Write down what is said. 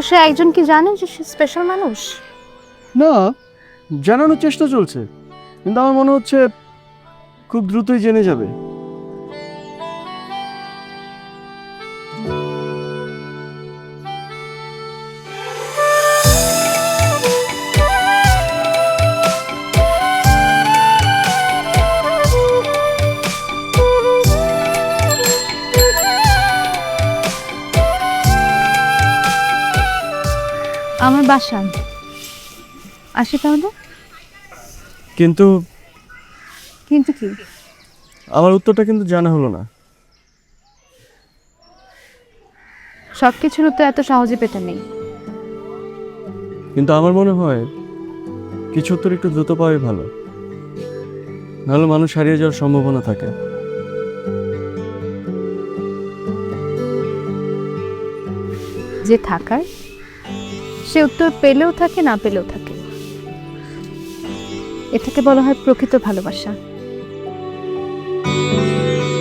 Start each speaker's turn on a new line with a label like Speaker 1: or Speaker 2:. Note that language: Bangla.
Speaker 1: সে একজন কি জানে যে সে স্পেশাল মানুষ?
Speaker 2: না, জানানোর চেষ্টা চলছে, কিন্তু আমার মনে হচ্ছে খুব দ্রুতই জেনে যাবে।
Speaker 1: আমার বাসা, আসি তাহলে।
Speaker 2: কিন্তু
Speaker 1: কিন্তু কি?
Speaker 2: আমার উত্তরটা কিন্তু জানা হলো না।
Speaker 1: সব কিছুর উত্তর এত সহজে পেতে নেই।
Speaker 2: কিন্তু আমার মনে হয় কিছু উত্তর একটু দ্রুত পাওয়াই ভালো, নাহলে মানুষ হারিয়ে যাওয়ার সম্ভাবনা থাকে।
Speaker 1: যে থাকার সে উত্তর পেলেও থাকে, না পেলেও থাকে। এটাকে বলা হয় প্রকৃত ভালোবাসা।